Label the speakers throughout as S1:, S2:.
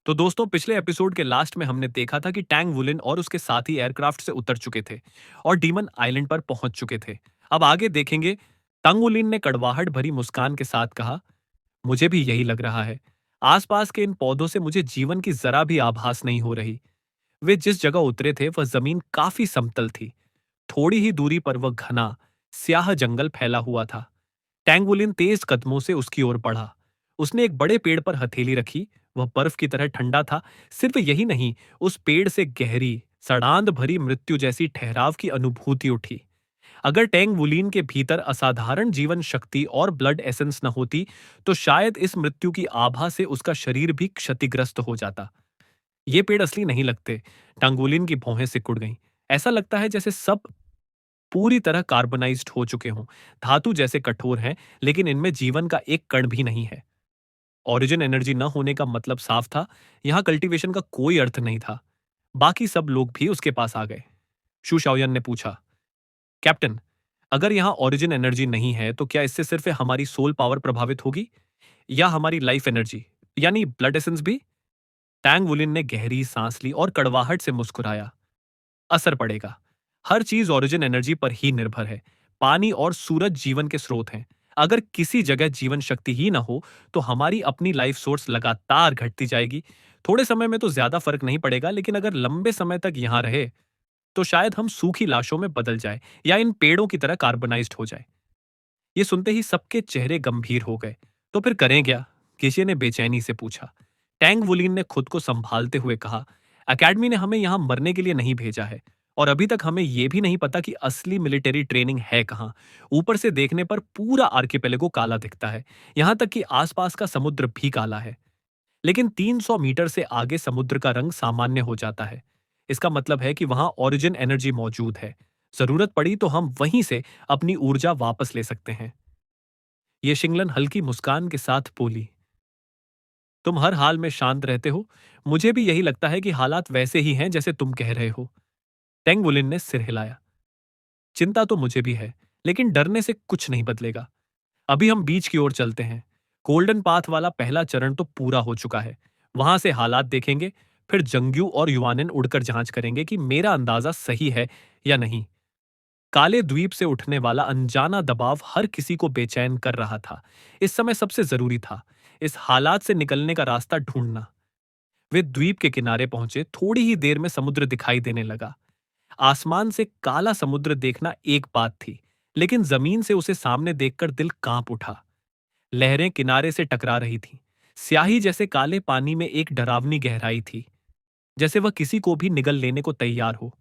S1: तो दोस्तों, पिछले एपिसोड के लास्ट में हमने देखा था कि टैंग वुलिन और उसके साथी एयरक्राफ्ट से उतर चुके थे और डीमन आइलैंड पर पहुंच चुके थे। अब आगे देखेंगे। टंग वुलिन ने कड़वाहट भरी मुस्कान के साथ कहा, मुझे भी यही लग रहा है। आसपास के इन पौधों से मुझे जीवन की जरा भी आभास नहीं हो रही। वे जिस जगह उतरे थे वह जमीन काफी समतल थी। थोड़ी ही दूरी पर वह घना स्याह जंगल फैला हुआ था। टैंगोलिन तेज कदमों से उसकी ओर बढ़ा। उसने एक बड़े पेड़ पर हथेली रखी। वह बर्फ की तरह ठंडा था। सिर्फ यही नहीं, उस पेड़ से गहरी सड़ांध भरी मृत्यु जैसी ठहराव की अनुभूति उठी। अगर टैंग वुलिन के भीतर असाधारण जीवन शक्ति और ब्लड एसेंस न होती, तो शायद इस मृत्यु की आभा से उसका शरीर भी क्षतिग्रस्त हो जाता। ये पेड़ असली नहीं लगते। टंगोलिन की भौहें सिकुड़ गईं। ऐसा लगता है जैसे सब पूरी तरह कार्बनाइज्ड हो चुके हों। धातु जैसे कठोर हैं, लेकिन इनमें जीवन का एक कण भी नहीं है। ओरिजिन एनर्जी न होने का मतलब साफ था। यहां कल्टीवेशन का कोई अर्थ नहीं था। बाकी सब लोग भी उसके पास आ गए। शू शाओयन ने पूछा, कैप्टन, अगर यहां ओरिजिन एनर्जी नहीं है तो क्या इससे सिर्फ हमारी सोल पावर प्रभावित होगी या हमारी लाइफ एनर्जी यानी ब्लड एसेंस भी? टैंग वुलिन ने गहरी सांस ली और कड़वाहट से मुस्कुराया। असर पड़ेगा। हर चीज ओरिजिन एनर्जी पर ही निर्भर है। पानी और सूरज जीवन के स्रोत हैं। अगर किसी जगह जीवन शक्ति ही ना हो, तो हमारी अपनी लाइफ सोर्स लगातार घटती जाएगी। थोड़े समय में तो ज्यादा फर्क नहीं पड़ेगा, लेकिन अगर लंबे समय तक यहां रहे, तो शायद हम सूखी लाशों में बदल जाए या इन पेड़ों की तरह कार्बनाइज्ड हो जाए। ये सुनते ही सबके चेहरे गंभीर हो गए। तो फिर करें क्या? किसी ने बेचैनी से पूछा। टैंग वुलिन ने खुद को संभालते हुए कहा, अकेडमी ने हमें यहां मरने के लिए नहीं भेजा है, और अभी तक हमें यह भी नहीं पता कि असली मिलिट्री ट्रेनिंग है कहां। ऊपर से देखने पर पूरा आर्किपेलागो काला दिखता है। यहां तक कि आसपास का समुद्र भी काला है। लेकिन 300 मीटर से आगे समुद्र का रंग सामान्य हो जाता है। इसका मतलब है कि वहां ओरिजिन एनर्जी मौजूद है। जरूरत पड़ी तो हम वहीं से अपनी ऊर्जा वापस ले सकते हैं। ये शिंगलन हल्की मुस्कान के साथ बोली, तुम हर हाल में शांत रहते हो। मुझे भी यही लगता है कि हालात वैसे ही हैं जैसे तुम कह रहे हो। टेंगवुलिन ने सिर हिलाया। चिंता तो मुझे भी है, लेकिन डरने से कुछ नहीं बदलेगा। अभी हम बीच की ओर चलते हैं। गोल्डन पाथ वाला पहला चरण तो पूरा हो चुका है। वहां से हालात देखेंगे, फिर जंग्यू और युवानिन उड़कर जांच करेंगे कि मेरा अंदाजा सही है या नहीं। काले द्वीप से उठने वाला अनजाना दबाव हर किसी को बेचैन कर रहा था। इस समय सबसे जरूरी था इस हालात से निकलने का रास्ता ढूंढना। वे द्वीप के किनारे पहुंचे। थोड़ी ही देर में समुद्र दिखाई देने लगा। आसमान से काला समुद्र देखना एक बात थी, लेकिन जमीन से उसे सामने देखकर दिल कांप उठा। लहरें किनारे से टकरा रही थीं। स्याही जैसे काले पानी में एक डरावनी गहराई थी, जैसे वह किसी को भी निगल लेने को तैयार हो।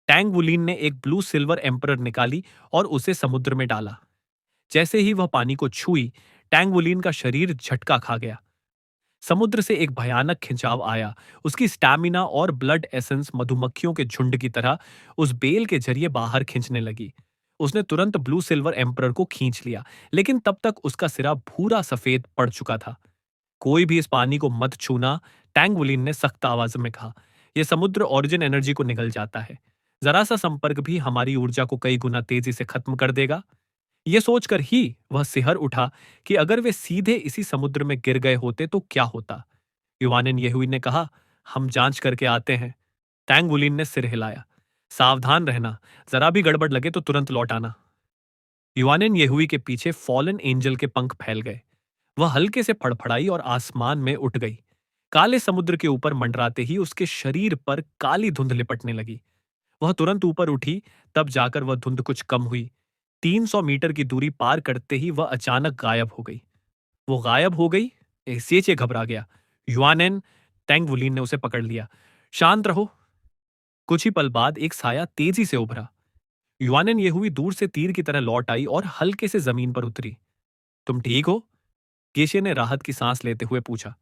S1: टैंग वुलिन ने एक ब्लू सिल्वर एम्परर निकाली और उसे समुद्र में डाला। जैसे ही वह पानी को छुई, टैंग वुलिन का शरीर झटका खा गया। समुद्र से एक भयानक खिंचाव आया। उसकी स्टैमिना और ब्लड एसेंस मधुमक्खियों के झुंड की तरह उस बेल के जरिए बाहर खींचने लगी। उसने तुरंत ब्लू सिल्वर एम्परर को खींच लिया, लेकिन तब तक उसका सिरा भूरा सफेद पड़ चुका था। कोई भी इस पानी को मत छूना, टैंगवुलिन ने सख्त आवाज में कहा। यह समुद्र ओरिजिन एनर्जी को निगल जाता है। जरा सा संपर्क भी हमारी ऊर्जा को कई गुना तेजी से खत्म कर देगा। यह सोचकर ही वह सिहर उठा कि अगर वे सीधे इसी समुद्र में गिर गए होते तो क्या होता। युवानिन येहुई ने कहा, हम जांच करके आते हैं। टैंगवुलिन ने सिर हिलाया। सावधान रहना, जरा भी गड़बड़ लगे तो तुरंत लौट आना। युवानिन येहुई के पीछे फॉलन एंजल के पंख फैल गए। वह हल्के से फड़फड़ाई और आसमान में उठ गई। काले समुद्र के ऊपर मंडराते ही उसके शरीर पर काली धुंध लिपटने लगी। वह तुरंत ऊपर उठी, तब जाकर वह धुंध कुछ कम हुई। 300 मीटर की दूरी पार करते ही वह अचानक गायब हो गई। वो गायब हो गई। एसेचे घबरा गया। युआनेन, टैंगवुलिन ने उसे पकड़ लिया। शांत रहो। कुछ ही पल बाद एक साया तेजी से उभरा। युआनेन ये हुई दूर से तीर की तरह लौट आई और हल्के से जमीन पर उतरी। तुम ठीक हो? केशे ने राहत की सांस लेते हुए पूछा।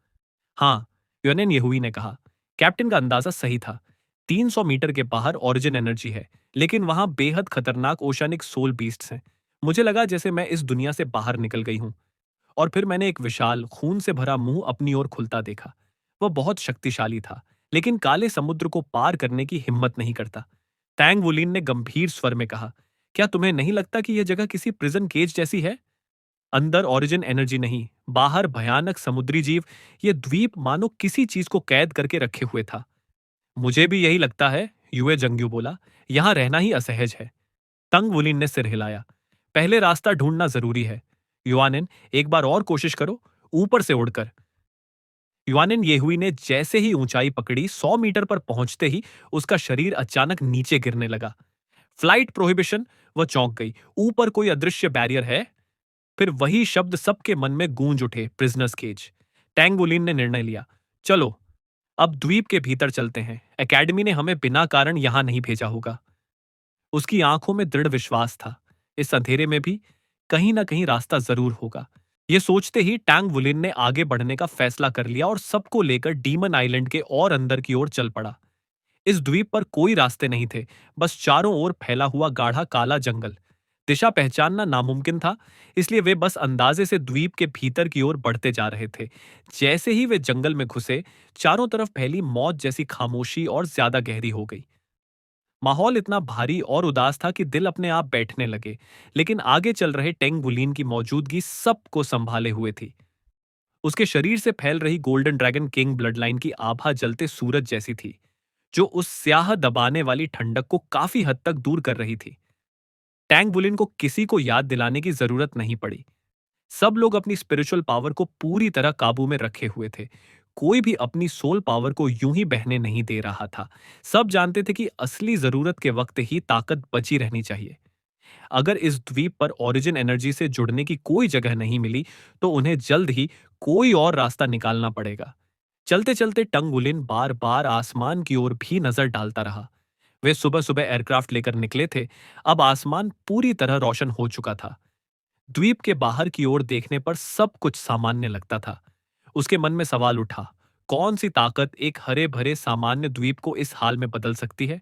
S1: हाँ, युआनेन येहुई ने कहा। कैप्टन का अंदाजा सही था। 300 मीटर के बाहर ओरिजिन एनर्जी है, लेकिन वहां बेहद खतरनाक ओशानिक सोल बीस्ट्स हैं। मुझे लगा जैसे मैं इस दुनिया से बाहर निकल गई हूं। और फिर मैंने एक विशाल खून से भरा मुंह अपनी ओर खुलता देखा। वह बहुत शक्तिशाली था, लेकिन काले समुद्र को पार करने की हिम्मत नहीं करता। टैंग वुलिन ने गंभीर स्वर में कहा, क्या तुम्हें नहीं लगता कि यह जगह किसी प्रिजन केज जैसी है? अंदर ओरिजिन एनर्जी नहीं, बाहर भयानक समुद्री जीव, ये द्वीप मानो किसी चीज को कैद करके रखे हुए था। मुझे भी यही लगता है, युए जंगयू बोला। यहां रहना ही असहज है। तंग वुलिन ने सिर हिलाया। पहले रास्ता ढूंढना जरूरी है। युआनिन, एक बार और कोशिश करो, ऊपर से उड़कर। युआनिन येहुई ने जैसे ही ऊंचाई पकड़ी, 100 मीटर पर पहुंचते ही उसका शरीर अचानक नीचे गिरने लगा। Flight prohibition! वह चौंक गई। ऊपर कोई अदृश्य बैरियर है? फिर वही शब्द सबके मन में गूंज उठे, प्रिजनर्स केज। टैंगोलिन ने निर्णय लिया, चलो अब द्वीप के भीतर चलते हैं। एकेडमी ने हमें बिना कारण यहां नहीं भेजा होगा। उसकी आंखों में दृढ़ विश्वास था, इस अंधेरे में भी कहीं ना कहीं रास्ता जरूर होगा। ये सोचते ही टैंग वुलिन ने आगे बढ़ने का फैसला कर लिया और सबको लेकर डीमन आइलैंड के और अंदर की ओर चल पड़ा। इस द्वीप पर कोई रास्ते नहीं थे, बस चारों ओर फैला हुआ गाढ़ा काला जंगल। दिशा पहचानना नामुमकिन था, इसलिए वे बस अंदाजे से द्वीप के भीतर की ओर बढ़ते जा रहे थे। जैसे ही वे जंगल में घुसे, चारों तरफ फैली मौत जैसी खामोशी और ज्यादा गहरी हो गई। माहौल इतना भारी और उदास था कि दिल अपने आप बैठने लगे, लेकिन आगे चल रहे टेंग बुलिन की मौजूदगी सबको संभाले हुए थी। उसके शरीर से फैल रही golden dragon king blood line की आभा जलते सूरज जैसी थी, जो उस स्याह दबाने वाली ठंडक को काफी हद तक दूर कर रही थी। टैंग बुलिन को किसी को याद दिलाने की जरूरत नहीं पड़ी। सब लोग अपनी स्पिरिचुअल पावर को पूरी तरह काबू में रखे हुए थे। कोई भी अपनी सोल पावर को यूं ही बहने नहीं दे रहा था। सब जानते थे कि असली जरूरत के वक्त ही ताकत बची रहनी चाहिए। अगर इस द्वीप पर ओरिजिन एनर्जी से जुड़ने की कोई जगह नहीं मिली, तो उन्हें जल्द ही कोई और रास्ता निकालना पड़ेगा। चलते चलते टंगुलिन बार बार आसमान की ओर भी नजर डालता रहा। वे सुबह सुबह एयरक्राफ्ट लेकर निकले थे। अब आसमान पूरी तरह रोशन हो चुका था। द्वीप के बाहर की ओर देखने पर सब कुछ सामान्य लगता था। उसके मन में सवाल उठा, कौन सी ताकत एक हरे भरे सामान्य द्वीप को इस हाल में बदल सकती है?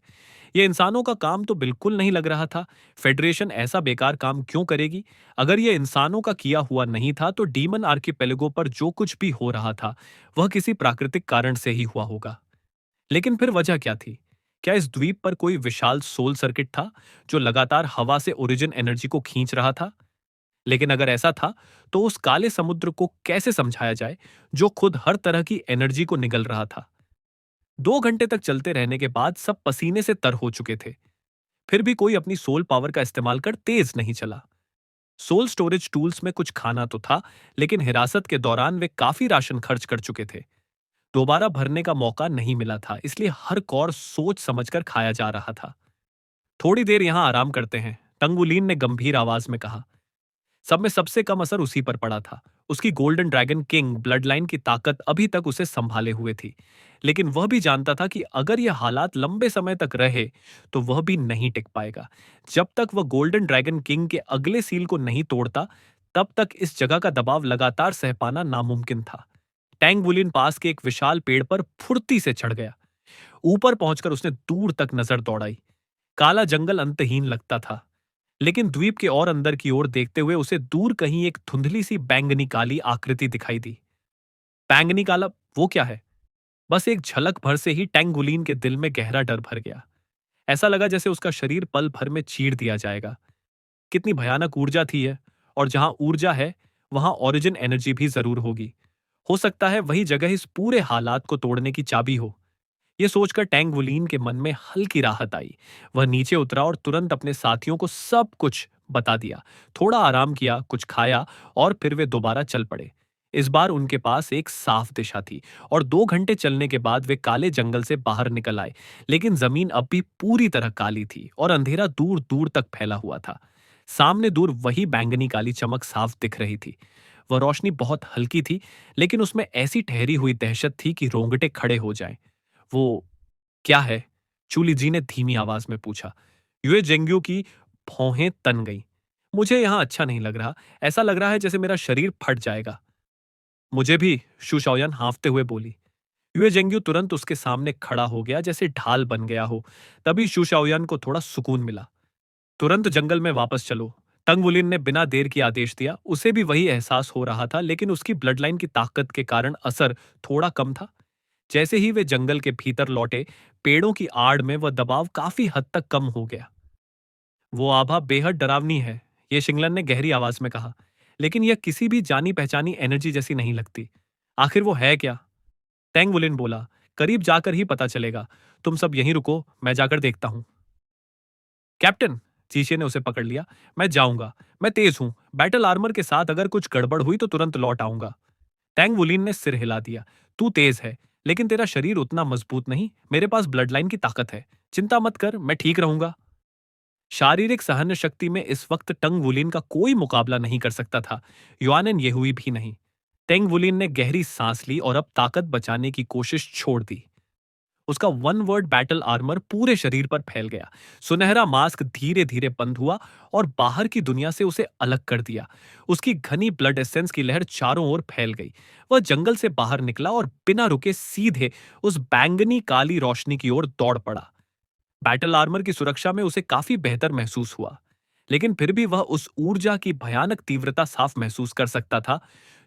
S1: ये इंसानों का काम तो बिल्कुल नहीं लग रहा था। फेडरेशन ऐसा बेकार काम क्यों करेगी? अगर ये इंसानों का किया हुआ नहीं था, तो डीमन आर्किपेलगो पर जो कुछ भी हो रहा था, वह किसी प्राकृतिक कारण से ही हुआ होगा। लेकिन फिर वजह क्या थी? क्या इस द्वीप पर कोई विशाल सोल सर्किट था, जो लगातार हवा से ओरिजिन एनर्जी को खींच रहा था? लेकिन अगर ऐसा था, तो उस काले समुद्र को कैसे समझाया जाए, जो खुद हर तरह की एनर्जी को निगल रहा था? 2 घंटे तक चलते रहने के बाद सब पसीने से तर हो चुके थे। फिर भी कोई अपनी सोल पावर का इस्तेमाल कर तेज नहीं चला। सोल स्टोरेज टूल्स में कुछ खाना तो था, लेकिन हिरासत के दौरान वे काफी राशन खर्च कर चुके थे। दोबारा भरने का मौका नहीं मिला था, इसलिए हर कौर सोच समझकर खाया जा रहा था। थोड़ी देर यहां आराम करते हैं, तंगुलीन ने गंभीर आवाज में कहा। सब में सबसे कम असर उसी पर पड़ा था। उसकी golden dragon king blood line की ताकत अभी तक उसे संभाले हुए थी, लेकिन वह भी जानता था कि अगर यह हालात लंबे समय तक रहे, तो वह भी नहीं टिक पाएगा। जब तक वह गोल्डन ड्रैगन किंग के अगले सील को नहीं तोड़ता, तब तक इस जगह का दबाव लगातार सह पाना नामुमकिन था। टैंग वुलिन पास के एक विशाल पेड़ पर फुर्ती से चढ़ गया। ऊपर पहुंचकर उसने दूर तक नजर दौड़ाई। काला जंगल अंतहीन लगता था, लेकिन द्वीप के और अंदर की ओर देखते हुए उसे दूर कहीं एक धुंधली सी बैंगनी काली आकृति दिखाई दी। बैंगनी काला? वो क्या है? बस एक झलक भर से ही टैंगुलीन के दिल में गहरा डर भर गया। ऐसा लगा जैसे उसका शरीर पल भर में चीर दिया जाएगा। कितनी भयानक ऊर्जा थी यह! और जहां ऊर्जा है, वहां ओरिजिन एनर्जी भी जरूर होगी। हो सकता है वही जगह इस पूरे हालात को तोड़ने की चाबी हो। यह सोचकर टैंगवुलिन के मन में हल्की राहत आई। वह नीचे उतरा और तुरंत अपने साथियों को सब कुछ बता दिया। थोड़ा आराम किया, कुछ खाया, और फिर वे दोबारा चल पड़े। इस बार उनके पास एक साफ दिशा थी, और 2 घंटे चलने के बाद वे काले जंगल से बाहर निकल आए। लेकिन जमीन अब भी पूरी तरह काली थी और अंधेरा दूर दूर तक फैला हुआ था। सामने दूर वही बैंगनी काली चमक साफ दिख रही थी। वह रोशनी बहुत हल्की थी, लेकिन उसमें ऐसी ठहरी हुई दहशत थी कि रोंगटे खड़े हो जाएं। वो क्या है? चूली जी ने धीमी आवाज में पूछा। युए जेंग्यू की भौहें तन गईं। मुझे यहां अच्छा नहीं लग रहा। ऐसा लग रहा है जैसे मेरा शरीर फट जाएगा। मुझे भी, शु शाओयान हाँफते हुए बोली। युए जेंग्यू तुरंत उसके सामने खड़ा हो गया, जैसे ढाल बन गया हो। तभी शु शाओयान को थोड़ा सुकून मिला। तुरंत जंगल में वापस चलो, तंग वुलिन ने बिना देर के आदेश दिया। उसे भी वही एहसास हो रहा था, लेकिन उसकी ब्लड लाइन की ताकत के कारण असर थोड़ा कम था। जैसे ही वे जंगल के भीतर लौटे, पेड़ों की आड़ में वह दबाव काफी हद तक कम हो गया। वो आभा बेहद डरावनी है, ये शिंगलन ने गहरी आवाज में कहा। लेकिन यह किसी भी जानी पहचानी एनर्जी जैसी नहीं लगती। आखिर वो है क्या? टैंग वुलिन बोला, करीब जाकर ही पता चलेगा। तुम सब यहीं रुको, मैं जाकर देखता हूं। कैप्टन, चीचे ने उसे पकड़ लिया। मैं जाऊंगा। मैं तेज हूं। बैटल आर्मर के साथ अगर कुछ गड़बड़ हुई तो तुरंत लौट आऊंगा। टैंग वुलिन ने सिर हिला दिया। तू तेज है, लेकिन तेरा शरीर उतना मजबूत नहीं। मेरे पास ब्लड लाइन की ताकत है। चिंता मत कर, मैं ठीक रहूंगा। शारीरिक सहन शक्ति में इस वक्त टंग वुलिन का कोई मुकाबला नहीं कर सकता था। युआनन येहुई भी नहीं। टेंग वुलिन ने गहरी सांस ली और अब ताकत बचाने की कोशिश छोड़ दी। उसका वन वर्ड बैटल आर्मर पूरे शरीर पर फैल गया। सुनहरा मास्क धीरे धीरे बंद हुआ और बाहर की दुनिया से उसे अलग कर दिया। उसकी घनी ब्लड एसेंस की लहर चारों ओर फैल गई। वह जंगल से बाहर निकला और बिना रुके सीधे उस बैंगनी काली रोशनी की ओर दौड़ पड़ा। बैटल आर्मर की सुरक्षा में उसे काफी बेहतर महसूस हुआ, लेकिन फिर भी वह उस ऊर्जा की भयानक तीव्रता साफ महसूस कर सकता था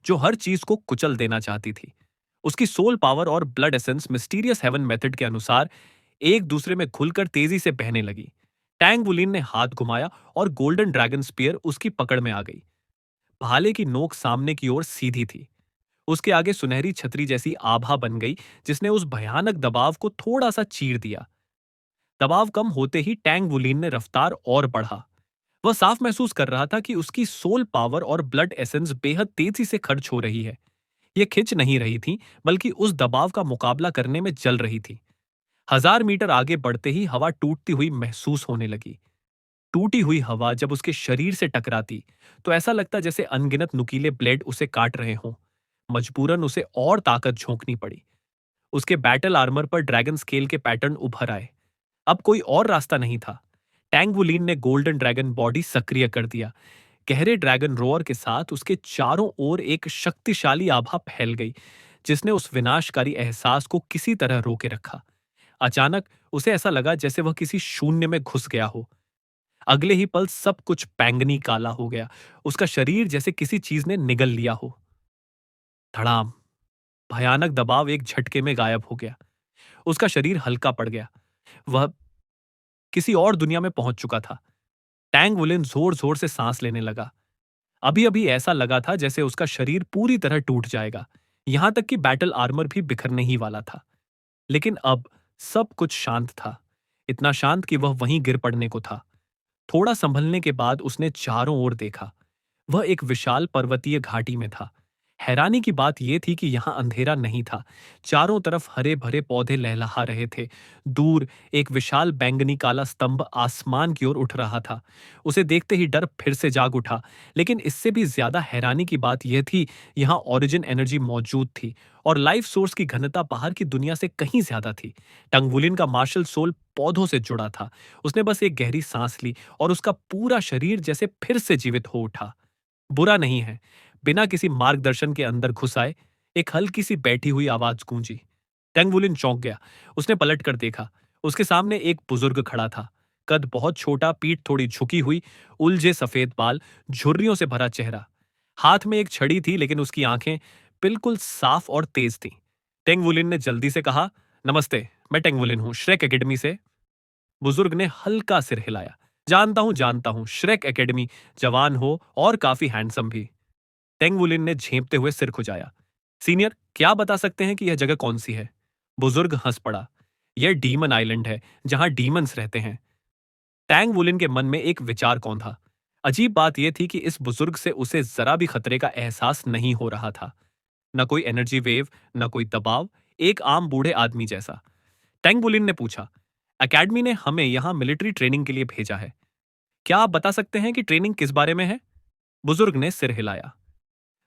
S1: जो हर चीज को कुचल देना चाहती थी। उसकी सोल पावर और blood essence mysterious heaven method के अनुसार एक दूसरे में घुलकर तेजी से बहने लगी। टैंग वुलिन ने हाथ घुमाया और गोल्डन ड्रैगन स्पीयर उसकी पकड़ में आ गई। भाले की नोक सामने की ओर सीधी थी। उसके आगे सुनहरी छतरी जैसी आभा बन गई, जिसने उस भयानक दबाव को थोड़ा सा चीर दिया। दबाव कम होते ही टैंग वुलिन ने रफ्तार और बढ़ा। वह साफ महसूस कर रहा था कि उसकी सोल पावर और ब्लड एसेंस बेहद तेजी से खर्च हो रही है। ये खिंच नहीं रही थी, बल्कि उस दबाव का मुकाबला करने में जल रही थी। 1000 मीटर आगे बढ़ते ही हवा टूटती हुई महसूस होने लगी। टूटी हुई हवा जब उसके शरीर से टकराती तो ऐसा लगता जैसे अनगिनत नुकीले ब्लेड उसे काट रहे हों। मजबूरन उसे और ताकत झोंकनी पड़ी। उसके बैटल आर्मर पर ड्रैगन स्केल के पैटर्न उभर आए। अब कोई और रास्ता नहीं था। टैंग वुलिन ने गोल्डन ड्रैगन बॉडी सक्रिय कर दिया। गहरे ड्रैगन रोअर के साथ उसके चारों ओर एक शक्तिशाली आभा फैल गई, जिसने उस विनाशकारी एहसास को किसी तरह रोके रखा। अचानक उसे ऐसा लगा जैसे वह किसी शून्य में घुस गया हो। अगले ही पल सब कुछ बैंगनी काला हो गया। उसका शरीर जैसे किसी चीज ने निगल लिया हो। धड़ाम। भयानक दबाव एक झटके में गायब हो गया। उसका शरीर हल्का पड़ गया। वह किसी और दुनिया में पहुंच चुका था। टैंग वुलिन जोर जोर से सांस लेने लगा। अभी अभी ऐसा लगा था जैसे उसका शरीर पूरी तरह टूट जाएगा। यहां तक कि बैटल आर्मर भी बिखरने ही वाला था। लेकिन अब सब कुछ शांत था। इतना शांत कि वह वहीं गिर पड़ने को था। थोड़ा संभलने के बाद उसने चारों ओर देखा। वह एक विशाल पर्वतीय घाटी में था। हैरानी की बात यह थी कि यहां अंधेरा नहीं था। चारों तरफ हरे भरे पौधे लहलहा रहे थे। दूर एक विशाल बैंगनी काला स्तंभ आसमान की ओर उठ रहा था। उसे देखते ही डर फिर से जाग उठा। लेकिन इससे भी ज्यादा हैरानी की बात यह थी, यहां ओरिजिन एनर्जी मौजूद थी और लाइफ सोर्स की घनता बाहर की दुनिया से कहीं ज्यादा थी। टंगवुलिन का मार्शल सोल पौधों से जुड़ा था। उसने बस एक गहरी सांस ली और उसका पूरा शरीर जैसे फिर से जीवित हो उठा। बुरा नहीं है। बिना किसी मार्गदर्शन के अंदर घुस आए। एक हल्की सी बैठी हुई आवाज गूंजी। टेंगवुलिन चौंक गया। उसने पलट कर देखा। उसके सामने एक बुजुर्ग खड़ा था। कद बहुत छोटा, पीठ थोड़ी झुकी हुई, उलझे सफेद बाल, झुर्रियों से भरा चेहरा। हाथ में एक छड़ी थी, लेकिन उसकी आंखें बिल्कुल साफ और तेज थीं। टेंगवुलिन ने जल्दी से कहा, नमस्ते, मैं टेंगवुलिन हूं, श्रेक एकेडमी से। बुजुर्ग ने हल्का सिर हिलाया। जानता हूं, श्रेक एकेडमी। जवान हो और काफी हैंडसम भी। टेंगवुलिन ने झेंपते हुए सिर खुजाया। सीनियर, क्या बता सकते हैं कि यह जगह कौन सी है? बुजुर्ग हंस पड़ा। यह डीमन आइलैंड है, जहां डीमंस रहते हैं। टैंगवुलिन के मन में एक विचार कौन था। अजीब बात यह थी कि इस बुजुर्ग से उसे जरा भी खतरे का एहसास नहीं हो रहा था। न कोई एनर्जी वेव, न कोई दबाव, एक आम बूढ़े आदमी जैसा। टैंगवुलिन ने पूछा, एकेडमी ने हमें यहां मिलिट्री ट्रेनिंग के लिए भेजा है। क्या आप बता सकते हैं कि ट्रेनिंग किस बारे में है? बुजुर्ग ने सिर हिलाया।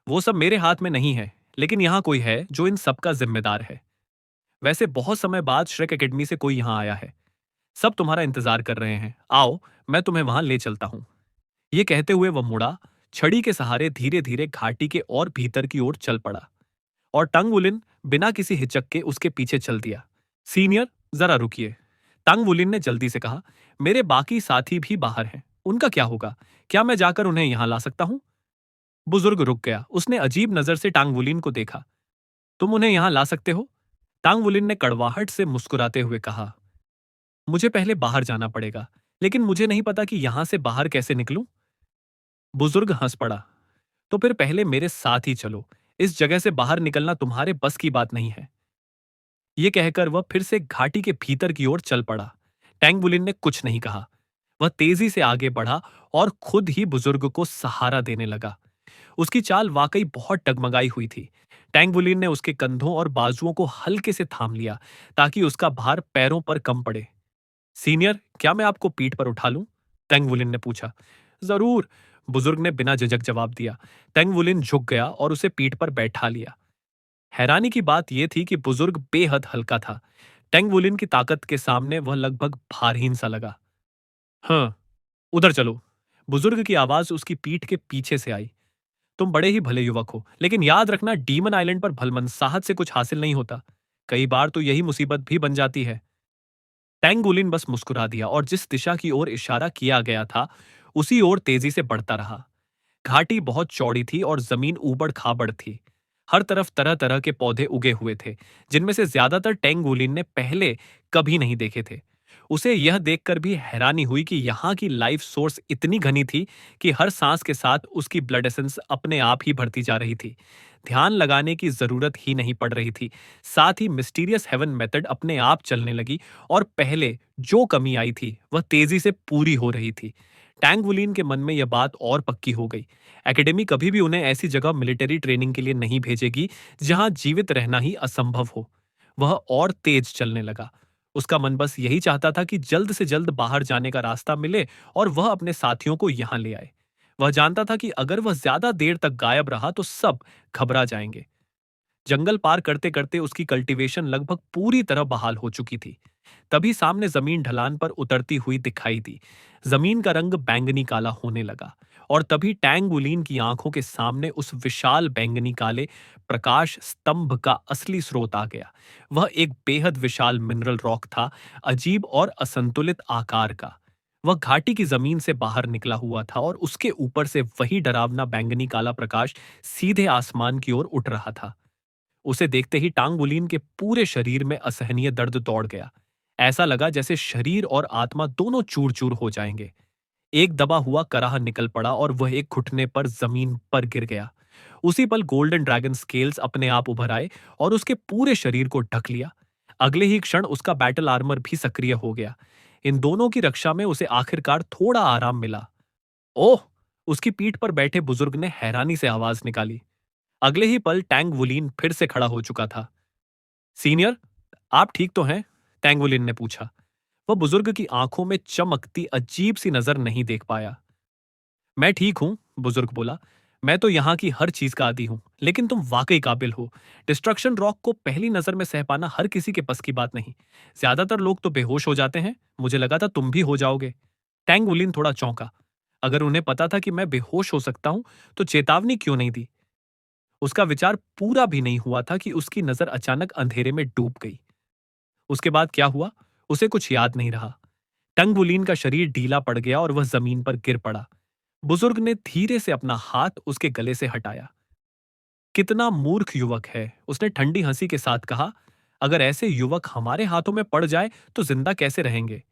S1: वो सब मेरे हाथ में नहीं है, लेकिन यहाँ कोई है जो इन सब का जिम्मेदार है। वैसे बहुत समय बाद श्रेक एकेडमी से कोई यहाँ आया है। सब तुम्हारा इंतजार कर रहे हैं। आओ, मैं तुम्हें वहां ले चलता हूं। ये कहते हुए वह मुड़ा, छड़ी के सहारे धीरे धीरे घाटी के और भीतर की ओर चल पड़ा और टंगवुलिन बिना किसी हिचक के उसके पीछे चल दिया। सीनियर, जरा रुकिए, टंगवुलिन ने जल्दी से कहा। मेरे बाकी साथी भी बाहर हैं, उनका क्या होगा? क्या मैं जाकर उन्हें यहां ला सकता हूं? बुजुर्ग रुक गया। उसने अजीब नजर से टांगवुलिन को देखा। तुम उन्हें यहां ला सकते हो? टांगवुलिन ने कड़वाहट से मुस्कुराते हुए कहा। मुझे पहले बाहर जाना पड़ेगा, लेकिन मुझे नहीं पता कि यहां से बाहर कैसे निकलूं। बुजुर्ग हंस पड़ा। तो फिर पहले मेरे साथ ही चलो। इस जगह से बाहर निकलना तुम्हारे बस की बात नहीं है। ये कहकर वह फिर से घाटी के भीतर की ओर चल पड़ा। टैंगबुलिन ने कुछ नहीं कहा। वह तेजी से आगे बढ़ा और खुद ही बुजुर्ग को सहारा देने लगा। उसकी चाल वाकई बहुत डगमगाई हुई थी। टैंगबुलिन ने उसके कंधों और बाजुओं को हल्के से थाम लिया ताकि उसका भार पैरों पर कम पड़े। सीनियर, क्या मैं आपको पीठ पर उठा लूं? टैंगबुलिन ने पूछा। जरूर, बुजुर्ग ने बिना झिझक जवाब दिया। टैंगबुलिन झुक गया और उसे पीठ पर बैठा लिया। हैरानी की बात यह थी कि बुजुर्ग बेहद हल्का था। टैंगबुलिन की ताकत के सामने वह लगभग भारहीन सा लगा। हाँ, उधर चलो। बुजुर्ग की आवाज उसकी पीठ के पीछे से आई। तुम बड़े ही भले युवक हो, लेकिन याद रखना, डीमन आइलैंड पर भलमनसाहत से कुछ हासिल नहीं होता। कई बार तो यही मुसीबत भी बन जाती है। टैंगुलिन बस मुस्कुरा दिया और जिस दिशा की ओर इशारा किया गया था उसी ओर तेजी से बढ़ता रहा। घाटी बहुत चौड़ी थी और जमीन ऊबड़ खाबड़ थी। हर तरफ तरह तरह के पौधे उगे हुए थे, जिनमें से ज्यादातर टैंगुलिन ने पहले कभी नहीं देखे थे। उसे यह देखकर भी हैरानी हुई कि यहाँ की लाइफ सोर्स इतनी घनी थी कि हर सांस के साथ उसकी ब्लड एसेंस अपने आप ही बढ़ती जा रही थी। ध्यान लगाने की जरूरत ही नहीं पड़ रही थी। साथ ही मिस्टीरियस हेवन मेथड अपने आप चलने लगी और पहले जो कमी आई थी वह तेजी से पूरी हो रही थी। टैंगवुलिन के मन में यह बात और पक्की हो गई। एकेडमी कभी भी उन्हें ऐसी जगह मिलिट्री ट्रेनिंग के लिए नहीं भेजेगी जहां जीवित रहना ही असंभव हो। वह और तेज चलने लगा। उसका मन बस यही चाहता था कि जल्द से जल्द बाहर जाने का रास्ता मिले और वह अपने साथियों को यहां ले आए। वह जानता था कि अगर वह ज्यादा देर तक गायब रहा तो सब घबरा जाएंगे। जंगल पार करते करते उसकी कल्टीवेशन लगभग पूरी तरह बहाल हो चुकी थी। तभी सामने जमीन ढलान पर उतरती हुई दिखाई दी। जमीन का रंग बैंगनी काला होने लगा और तभी टैंगुलीन की आंखों के सामने उस विशाल बैंगनी काले प्रकाश स्तंभ का असली स्रोत आ गया। वह एक बेहद विशाल मिनरल रॉक था, अजीब और असंतुलित आकार का। वह घाटी की जमीन से बाहर निकला हुआ था और उसके ऊपर से वही डरावना बैंगनी काला प्रकाश सीधे आसमान की ओर उठ रहा था। उसे देखते ही टांगबुलीन के पूरे शरीर में असहनीय दर्द दौड़ गया। ऐसा लगा जैसे शरीर और आत्मा दोनों चूर चूर हो जाएंगे। एक दबा हुआ कराह निकल पड़ा और वह एक घुटने पर जमीन पर गिर गया। उसी पल गोल्डन ड्रैगन स्केल्स अपने आप उभर आए और उसके पूरे शरीर को ढक लिया। अगले ही क्षण उसका बैटल आर्मर भी सक्रिय हो गया। इन दोनों की रक्षा में उसे आखिरकार थोड़ा आराम मिला। ओह! उसकी पीठ पर बैठे बुजुर्ग ने हैरानी से आवाज निकाली। अगले ही पल टैंगवुलिन फिर से खड़ा हो चुका था। सीनियर, आप ठीक तो हैं? टैंगवुलिन ने पूछा। वह बुजुर्ग की आंखों में चमकती अजीब सी नजर नहीं देख पाया। मैं ठीक हूं, बुजुर्ग बोला। मैं तो यहाँ की हर चीज का आदी हूं, लेकिन तुम वाकई काबिल हो। डिस्ट्रक्शन रॉक को पहली नजर में सह पाना हर किसी के बस की बात नहीं। ज्यादातर लोग तो बेहोश हो जाते हैं। मुझे लगा था तुम भी हो जाओगे। टैंगवुलिन थोड़ा चौंका। अगर उन्हें पता था कि मैं बेहोश हो सकता हूं, तो चेतावनी क्यों नहीं दी? उसका विचार पूरा भी नहीं हुआ था कि उसकी नजर अचानक अंधेरे में डूब गई। उसके बाद क्या हुआ, उसे कुछ याद नहीं रहा। टंगबुलीन का शरीर ढीला पड़ गया और वह जमीन पर गिर पड़ा। बुजुर्ग ने धीरे से अपना हाथ उसके गले से हटाया। कितना मूर्ख युवक है, उसने ठंडी हंसी के साथ कहा। अगर ऐसे युवक हमारे हाथों में पड़ जाए तो जिंदा कैसे रहेंगे?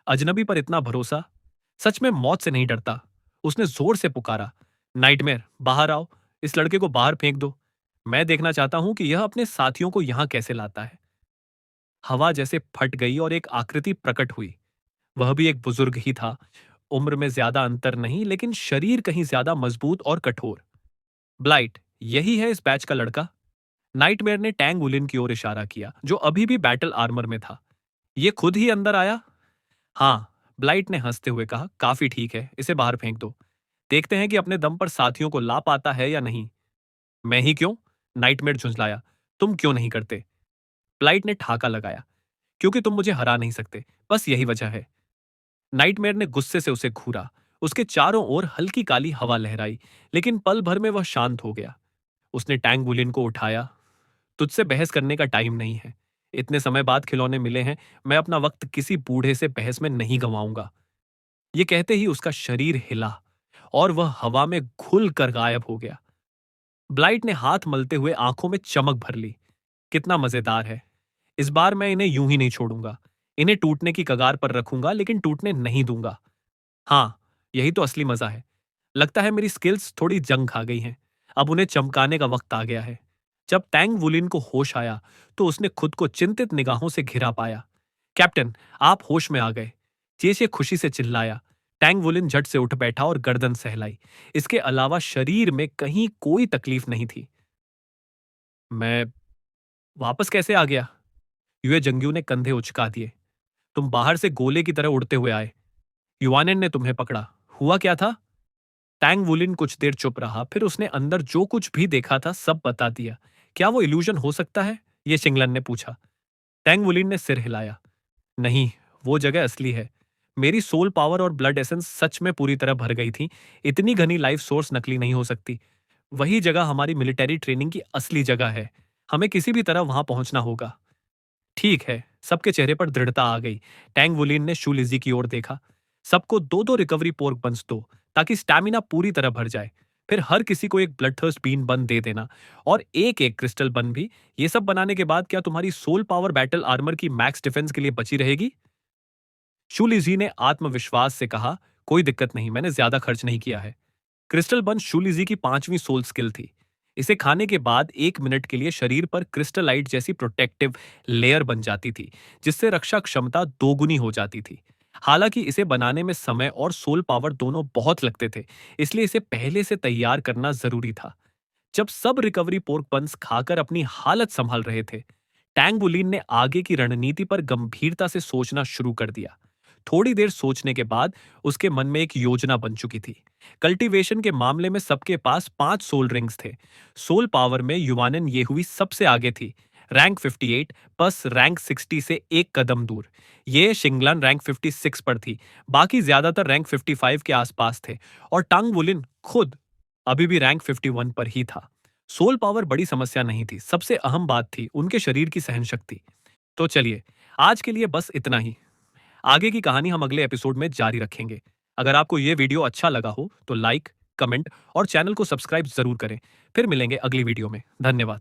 S1: अजनबी पर इतना भरोसा। सच में मौत से नहीं डरता। उसने जोर से पुकारा। नाइटमेयर, बाहर आओ। इस लड़के को बाहर फेंक दो। मैं देखना चाहता हूं कि यह अपने साथियों को यहां कैसे लाता है। हवा जैसे फट गई और एक आकृति प्रकट हुई। वह भी एक बुजुर्ग ही था। उम्र में ज्यादा अंतर नहीं, लेकिन शरीर कहीं ज्यादा मजबूत और कठोर। ब्लाइट, यही है इस बैच का लड़का? नाइटमेयर ने टैंग उलिन की ओर इशारा किया, जो अभी भी बैटल आर्मर में था। ये खुद ही अंदर आया? हाँ, ब्लाइट ने हंसते हुए कहा। काफी ठीक है, इसे बाहर फेंक दो। देखते हैं कि अपने दम पर साथियों को ला पाता है या नहीं। मैं ही क्यों? नाइटमेयर झुंझलाया। तुम क्यों नहीं करते? ब्लाइट ने ठाका लगाया। क्योंकि तुम मुझे हरा नहीं सकते, बस यही वजह है। नाइटमेयर ने गुस्से से उसे घूरा। उसके चारों ओर हल्की काली हवा लहराई, लेकिन पल भर में वह शांत हो गया। उसने टैंग बुलिन को उठाया। तुझसे बहस करने का टाइम नहीं है। इतने समय बाद खिलौने मिले हैं, मैं अपना वक्त किसी बूढ़े से बहस में नहीं गंवाऊंगा। ये कहते ही उसका शरीर हिला और वह हवा में घुल कर गायब हो गया। ब्लाइट ने हाथ मलते हुए आंखों में चमक भर ली। कितना मजेदार है। इस बार मैं इन्हें यूं ही नहीं छोड़ूंगा। इन्हें टूटने की कगार पर रखूंगा, लेकिन टूटने नहीं दूंगा। हाँ, यही तो असली मजा है। लगता है मेरी स्किल्स थोड़ी जंग खा गई हैं। अब उन्हें चमकाने का वक्त आ गया है। जब टैंग वुलिन को होश आया तो उसने खुद को चिंतित निगाहों से घिरा पाया। कैप्टन, आप होश में आ गए। चेचे खुशी से चिल्लाया। टैंग वुलिन झट से उठ बैठा और गर्दन सहलाई। इसके अलावा शरीर में कहीं कोई तकलीफ नहीं थी। मैं वापस कैसे आ गया? युए जंगजू ने कंधे उचका दिए। तुम बाहर से गोले की तरह उड़ते हुए आए। युवानेन ने तुम्हें पकड़ा। हुआ क्या था? टैंग वुलिन कुछ देर चुप रहा, फिर उसने अंदर जो कुछ भी देखा था सब बता दिया। क्या वो इल्यूजन हो सकता है? ये शिंगलन ने पूछा। टैंग वुलिन ने सिर हिलाया। नहीं, वो जगह असली है। मेरी सोल पावर और ब्लड एसेंस सच में पूरी तरह भर गई थी। इतनी घनी लाइफ सोर्स नकली नहीं हो सकती। वही जगह हमारी मिलिट्री ट्रेनिंग की असली जगह है। हमें किसी भी तरह वहां पहुंचना होगा। ठीक है। सबके चेहरे पर दृढ़ता आ गई। टैंग वुलिन ने शू लिजी की ओर देखा। सबको दो दो रिकवरी पोर्क बंस दो, ताकि स्टैमिना पूरी तरह भर जाए। फिर हर किसी को एक ब्लड थर्स्ट बीन बन दे देना, और एक एक क्रिस्टल बन भी। ये सब बनाने के बाद क्या तुम्हारी सोल पावर बैटल आर्मर की मैक्स डिफेंस के लिए बची रहेगी? शूलिजी ने आत्मविश्वास से कहा, कोई दिक्कत नहीं, मैंने ज्यादा खर्च नहीं किया है। क्रिस्टल बन शूलिजी की 5वीं सोल स्किल थी। इसे खाने के बाद 1 मिनट के लिए शरीर पर क्रिस्टलाइट जैसी प्रोटेक्टिव लेयर बन जाती थी, जिससे रक्षा क्षमता दोगुनी हो जाती थी। हालांकि इसे बनाने में समय और सोल पावर दोनों बहुत लगते थे, इसलिए इसे पहले से तैयार करना जरूरी था। जब सब रिकवरी पोर्क बंस खाकर अपनी हालत संभाल रहे थे, टैंग बुलिन ने आगे की रणनीति पर गंभीरता से सोचना शुरू कर दिया। थोड़ी देर सोचने के बाद उसके मन में एक योजना बन चुकी थी। कल्टीवेशन के मामले में सबके पास 5 सोल रिंग्स थे। सोल पावर में युवानन ये हुई सबसे आगे थी, रैंक 58, बस रैंक 60 से एक कदम दूर। ये शिंगलन रैंक 56 पर थी, बाकी ज्यादातर रैंक 55 के आसपास थे, और टांग वुलिन खुद अभी भी रैंक 51 पर ही था। सोल पावर बड़ी समस्या नहीं थी, सबसे अहम बात थी उनके शरीर की सहनशक्ति। तो चलिए, आज के लिए बस इतना ही। आगे की कहानी हम अगले एपिसोड में जारी रखेंगे। अगर आपको ये वीडियो अच्छा लगा हो तो लाइक, कमेंट और चैनल को सब्सक्राइब जरूर करें। फिर मिलेंगे अगली वीडियो में। धन्यवाद।